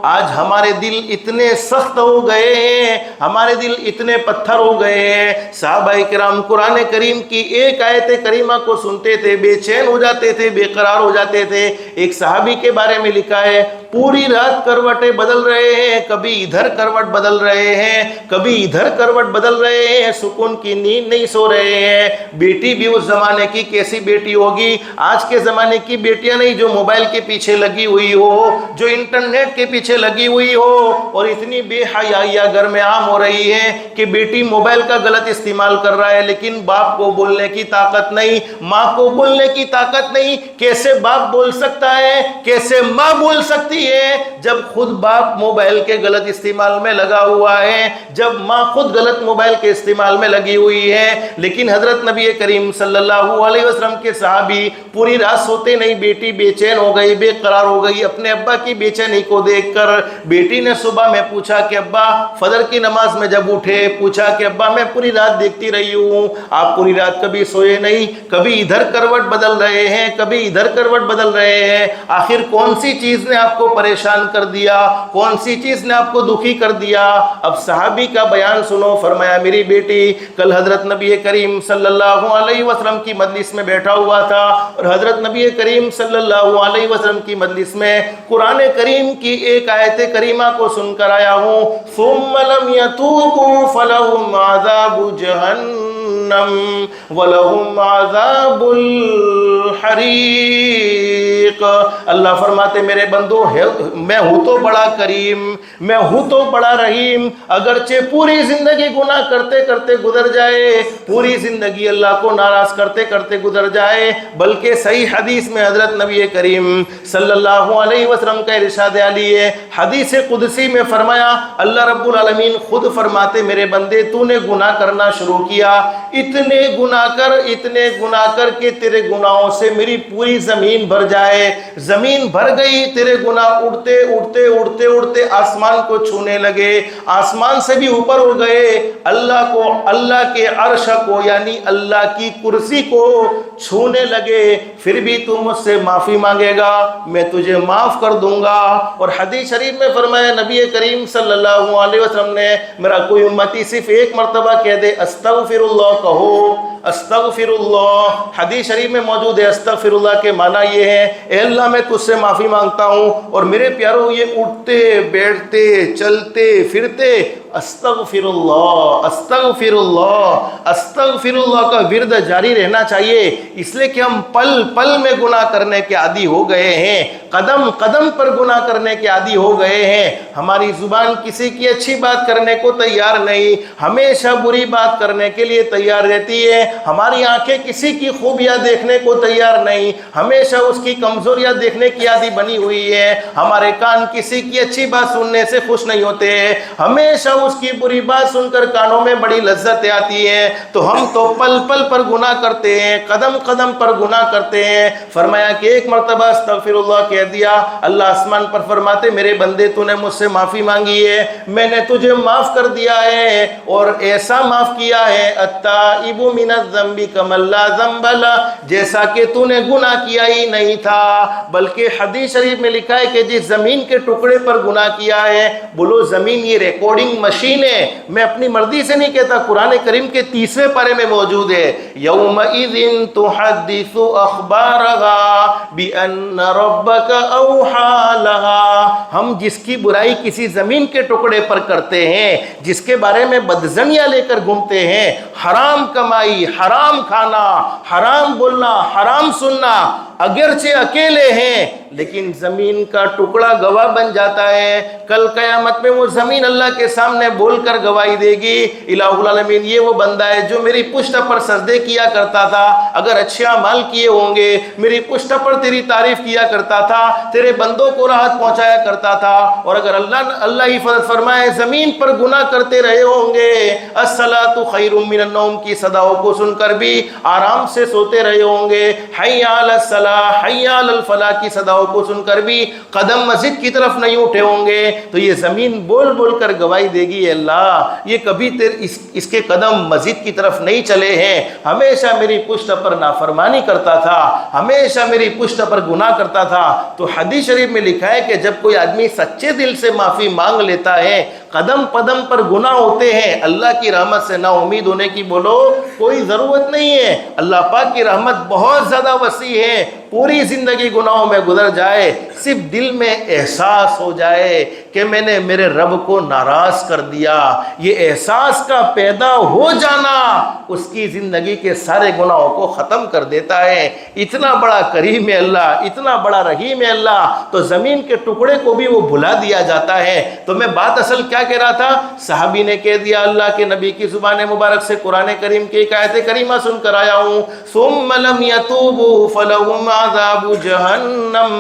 آج ہمارے دل اتنے سخت ہو گئے ہیں، ہمارے دل اتنے پتھر ہو گئے ہیں۔ صحابہ کرام قرآن کریم کی ایک آیت کریمہ کو سنتے تھے، بے چین ہو جاتے تھے، بے قرار ہو جاتے تھے۔ ایک صحابی کے بارے میں لکھا ہے، پوری رات کروٹیں بدل رہے ہیں، کبھی ادھر کروٹ بدل رہے ہیں، کبھی ادھر کروٹ بدل رہے ہیں، سکون کی نیند نہیں سو رہے ہیں۔ بیٹی بھی اس زمانے کی کیسی بیٹی ہوگی؟ آج کے زمانے کی بیٹیاں نہیں جو موبائل کے پیچھے لگی ہوئی ہو، جو انٹرنیٹ کے پیچھے لگی ہوئی ہو، اور اتنی بے حیائیاں گھر میں عام ہو رہی ہے کہ بیٹی موبائل کا غلط استعمال کر رہا ہے، لیکن باپ کو بولنے کی طاقت نہیں، ماں کو بولنے کی طاقت نہیں۔ کیسے باپ بول سکتا ہے، کیسے ماں بول سکتی ہے جب خود باپ موبائل کے غلط استعمال میں لگا ہوا ہے، جب ماں خود غلط موبائل کے استعمال میں لگی ہوئی ہے؟ لیکن حضرت نبی کریم صلی اللہ علیہ وسلم کے صحابی پوری رات سوتے نہیں، بیٹی بے چین ہو گئی، بے قرار ہو گئی اپنے ابا کی بے چینی کو دیکھ کر۔ بیٹی نے صبح میں پوچھا کہ ابا، فجر کی نماز میں جب اٹھے پوچھا کہ ابا میں پوری رات دیکھتی رہی ہوں، آپ پوری رات کبھی سوئے نہیں، کبھی ادھر کروٹ بدل رہے ہیں، کبھی ادھر کروٹ بدل رہے ہیں، آخر کون سی چیز نے آپ کو پریشان کر دیا، کون سی چیز نے آپ کو دکھی کر دیا؟ اب صحابی کا بیان سنو۔ فرمایا میری بیٹی کل حضرت نبی کریم صلی اللہ علیہ وسلم کی مجلس میں بیٹھا ہوا تھا، اور حضرت نبی کریم صلی اللہ علیہ وسلم کی مجلس میں قرآن کریم کی ایک آیت کریمہ کو سن کر آیا ہوں، ثم لم يتوبوا فلهم عذاب جہنم ولهم عذاب الحریق۔ اللہ فرماتے میرے بندو میں ہوں تو بڑا کریم، میں ہوں تو بڑا رحیم، اگرچہ پوری زندگی گناہ کرتے کرتے گزر جائے، پوری زندگی اللہ کو ناراض کرتے کرتے گزر جائے، بلکہ صحیح حدیث میں حضرت نبی کریم صلی اللہ علیہ وسلم کا ارشاد علی ہے، حدیث قدسی میں فرمایا، اللہ رب العالمین خود فرماتے میرے بندے تو نے گناہ کرنا شروع کیا، اتنے گناہ کر کہ تیرے گناہوں سے میری پوری زمین بھر جائے۔ زمین بھر گئی، تیرے گناہ اڑتے اڑتے اڑتے اڑتے آسمان کو چھونے لگے، آسمان سے بھی اوپر اڑ گئے، اللہ کو، اللہ کے عرش کو یعنی اللہ کی کرسی کو چھونے لگے، پھر بھی تو مجھ سے معافی مانگے گا میں تجھے معاف کر دوں گا۔ اور حدیث شریف میں فرمایا نبی کریم صلی اللہ علیہ وسلم نے، میرا کوئی امتی صرف ایک مرتبہ کہہ دے استغفر اللہ، کہو استغفر اللہ۔ حدیث شریف میں موجود ہے استغفر اللہ کے معنی یہ ہے، اے اللہ میں تجھ سے معافی مانگتا ہوں، اور میرے پیاروں یہ اٹھتے بیٹھتے چلتے پھرتے استغفر اللہ استغفر اللہ استغفر اللہ کا ورد جاری رہنا چاہیے، اس لیے کہ ہم پل پل میں گناہ کرنے کے عادی ہو گئے ہیں، قدم قدم پر گناہ کرنے کے عادی ہو گئے ہیں۔ ہماری زبان کسی کی اچھی بات کرنے کو تیار نہیں، ہمیشہ بری بات کرنے کے لیے تیار رہتی ہے۔ ہماری آنکھیں کسی کی خوبیاں دیکھنے کو تیار نہیں، ہمیشہ اس کی کمزوریاں دیکھنے کی عادی بنی ہوئی ہے۔ ہمارے کان کسی کی اچھی بات سننے سے خوش نہیں ہوتے، ہمیشہ اس کی بری بات سن کر کانوں میں بڑی لذت آتی ہے۔ تو ہم تو پل پل پر گناہ کرتے ہیں، قدم قدم پر گناہ کرتے ہیں۔ فرمایا کہ ایک مرتبہ استغفر اللہ کہہ دیا، اللہ آسمان پر فرماتے میرے بندے تو نے مجھ سے معافی مانگی ہے، میں نے تجھے معاف کر دیا ہے، اور ایسا معاف کیا ہے التائب من الذنب کمن لا ذنب لہ، جیسا کہ تو نے گناہ کیا ہی نہیں تھا۔ بلکہ حدیث شریف میں لکھا ہے کہ جس زمین کے ٹکڑے پر گناہ کیا ہے، بولو زمین یہ ریکارڈنگ مشین ہے، میں اپنی مرضی سے نہیں کہتا، قرآن کریم کے 30ویں پارے میں موجود ہے، یومئذ تحدث اخبارها بأن ربك اوحى لها۔ ہم جس کی برائی کسی زمین کے ٹکڑے پر کرتے ہیں، جس کے بارے میں بدزنیاں لے کر گھومتے ہیں، حرام کمائی، حرام کھانا، حرام بولنا، حرام سننا، اگرچہ اکیلے ہیں لیکن زمین کا ٹکڑا گواہ بن جاتا ہے۔ کل قیامت میں وہ زمین اللہ کے سامنے بول کر گواہی دے گی، الہ العالمین یہ وہ بندہ ہے جو میری پشت پر سجدے کیا کرتا تھا، اگر اچھے اعمال کیے ہوں گے میری پشت پر تیری تعریف کیا کرتا تھا، تیرے بندوں کو راحت پہنچایا کرتا تھا، اور اگر اللہ ہی فرمائے زمین پر گناہ کرتے رہے ہوں گے، الصلاۃ خیر من النوم کی صداؤں کو سن کر بھی آرام سے سوتے رہے ہوں گے، حی علی الصلاۃ الفلاح حی علی الفلاح کی صداؤں کو سن کر بھی قدم مسجد کی طرف نہیں اٹھے ہوں گے تو یہ زمین بول بول کر گواہی دے گی، اللہ یہ کبھی اس کے قدم مسجد کی طرف نہیں چلے ہیں، ہمیشہ میری پشت پر نافرمانی کرتا تھا، ہمیشہ میری پشت پر گناہ کرتا تھا۔ تو حدیث شریف میں لکھا ہے کہ جب کوئی آدمی سچے دل سے معافی مانگ لیتا ہے، قدم قدم پر گناہ ہوتے ہیں، اللہ کی رحمت سے نا امید ہونے کی بولو کوئی ضرورت نہیں ہے۔ اللہ پاک کی رحمت بہت زیادہ وسیع ہے، پوری زندگی گناہوں میں گزر جائے، صرف دل میں احساس ہو جائے کہ میں نے میرے رب کو ناراض کر دیا، یہ احساس کا پیدا ہو جانا اس کی زندگی کے سارے گناہوں کو ختم کر دیتا ہے۔ اتنا بڑا کریم ہے اللہ، اتنا بڑا رحیم ہے اللہ، تو زمین کے ٹکڑے کو بھی وہ بھلا دیا جاتا ہے۔ تو میں بات اصل کیا کہہ رہا تھا، صحابی نے کہہ دیا اللہ کے نبی کی زبان مبارک سے قرآن کریم کی ایک آیت کریمہ سن کر آیا ہوں، ثم لم يتوبوا فلهم عذاب جہنم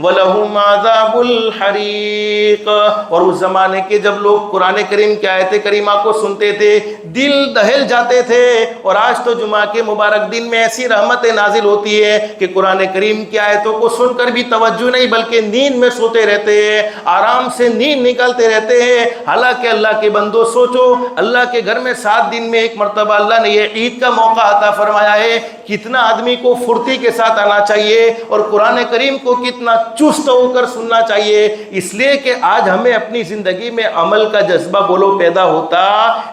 ولہم عذاب الحریق۔ اور اس زمانے کے جب لوگ قرآن کریم کی آیت کریمہ کو سنتے تھے دل دہل جاتے تھے، اور آج تو جمعہ کے مبارک دن میں ایسی رحمت نازل ہوتی ہے کہ قرآن کریم کی آیتوں کو سن کر بھی توجہ نہیں بلکہ نیند میں سوتے رہتے ہیں، آرام سے نیند نکالتے رہتے ہیں۔ حالانکہ اللہ کے بندو سوچو، اللہ کے گھر میں 7 دن میں ایک مرتبہ اللہ نے یہ عید کا موقع عطا فرمایا ہے، کتنا آدمی کو پھرتی کے ساتھ آنا چاہیے اور قرآن کریم کو کتنا چست ہو کر سننا چاہیے، اس لیے کہ آج ہمیں اپنی زندگی میں عمل کا جذبہ بولو پیدا ہوتا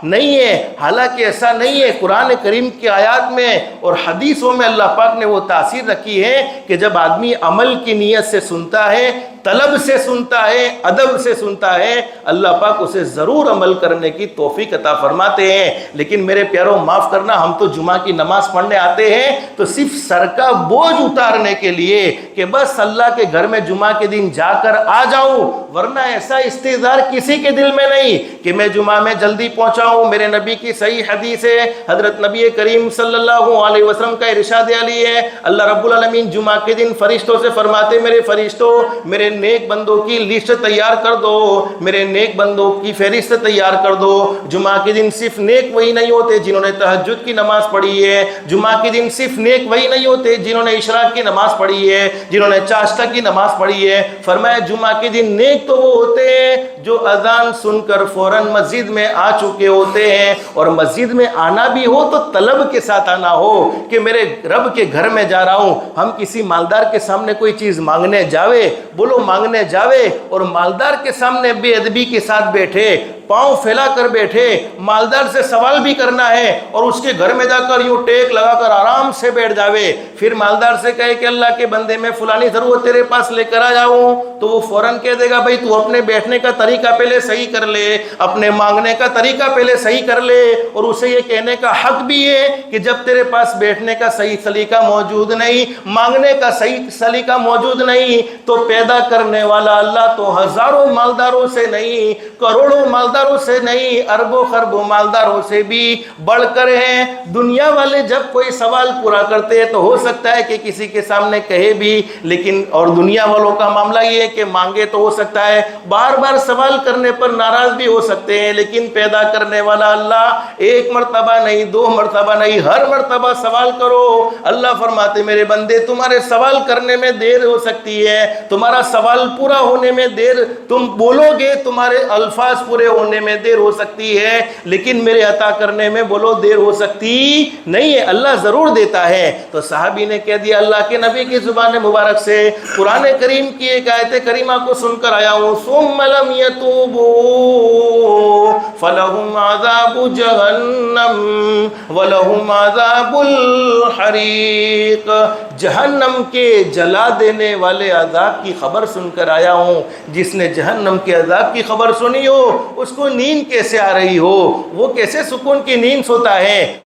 نہیں ہے۔ حالانکہ ایسا نہیں ہے، قرآن کریم کی آیات میں اور حدیثوں میں اللہ پاک نے وہ تاثیر رکھی ہے کہ جب آدمی عمل کی نیت سے سنتا ہے، طلب سے سنتا ہے، ادب سے سنتا ہے، اللہ پاک اسے ضرور عمل کرنے کی توفیق عطا فرماتے ہیں۔ لیکن میرے پیاروں معاف کرنا، ہم تو جمعہ کی نماز پڑھنے آتے ہیں تو صرف سر کا بوجھ اتارنے کے لیے کہ بس اللہ کے گھر میں جمعہ کے دن جا کر آ جاؤں، ورنہ ایسا استعداد کسی کے دل میں نہیں کہ میں جمعہ میں جلدی پہنچاؤں۔ میرے نبی کی صحیح حدیث ہے، حضرت نبی کریم صلی اللہ علیہ وسلم کا ارشاد علی ہے، اللہ رب العالمین جمعہ کے دن فرشتوں سے فرماتے میرے فرشتوں میرے نیک بندوں کی لسٹ تیار کر دو، میرے نیک بندوں کی فہرست تیار کر دو۔ جمعہ کے دن صرف نیک وہی نہیں ہوتے جنہوں نے تہجد کی نماز پڑھی ہے، جمعہ کے دن صرف نیک وہی نہیں ہوتے جنہوں نے اشراق کی نماز پڑھی ہے، جنہوں نے چاشتہ کی نماز پڑھی ہے۔ فرمایا جمعہ کے دن نیک تو وہ ہوتے ہیں جو اذان سن کر فوراً مسجد میں آ چکے ہوتے ہیں، اور مسجد میں آنا بھی ہو تو طلب کے ساتھ آنا ہو کہ میرے رب کے گھر میں جا رہا ہوں۔ ہم کسی مالدار کے سامنے کوئی چیز مانگنے جاوے، بولو مانگنے جاوے، اور مالدار کے سامنے بے ادبی کے ساتھ بیٹھے، پاؤں پھیلا کر بیٹھے، مالدار سے سوال بھی کرنا ہے اور اس کے گھر میں جا کر یوں ٹیک لگا کر آرام سے بیٹھ جاوے، پھر مالدار سے کہے کہ اللہ کے بندے میں فلانی ضرورت تیرے پاس لے کر آ جاؤں، تو وہ فوراً کہہ دے گا بھائی تو اپنے بیٹھنے کا طریقہ پہلے صحیح کر لے، اپنے مانگنے کا طریقہ پہلے صحیح کر لے، اور اسے یہ کہنے کا حق بھی ہے کہ جب تیرے پاس بیٹھنے کا صحیح سلیقہ موجود نہیں، مانگنے کا صحیح سلیقہ موجود نہیں، تو پیدا کرنے والا اللہ تو ہزاروں مالداروں سے نہیں، کروڑوں مالداروں سے نہیں، اربوں خربوں مالداروں سے بھی بڑھ کر ہیں۔ دنیا والے جب کوئی سوال پورا کرتے ہیں تو ہو سکتا ہے کہ کسی کے سامنے کہے بھی، لیکن اور دنیا والوں کا معاملہ یہ ہے کہ مانگے تو ہو سکتا ہے، بار بار سوال کرنے پر ناراض بھی ہو سکتے ہیں، لیکن پیدا کرنے والا اللہ ایک مرتبہ نہیں، 2 مرتبہ نہیں، ہر مرتبہ سوال کرو۔ اللہ فرماتے میرے بندے تمہارے سوال کرنے میں دیر ہو سکتی ہے، تمہارا سوال پورا ہونے میں دیر، تم بولو گے تمہارے الفاظ پورے ہونے میں دیر ہو سکتی ہے، لیکن میرے عطا کرنے میں بولو دیر ہو سکتی نہیں ہے، اللہ ضرور دیتا ہے۔ تو صحابی نے کہہ دیا اللہ کے نبی کی زبان مبارک سے قرآن کریم کی ایک آیت کریمہ کو سن کر آیا ہوں، ثم لم يتوبوا فلهم عذاب جہنم ولهم عذاب الحریق۔ جہنم کے جلا دینے والے عذاب کی خبر سن کر آیا ہوں۔ جس نے جہنم کے عذاب کی خبر سنی ہو اس کو نیند کیسے آ رہی ہو، وہ کیسے سکون کی نیند سوتا ہے؟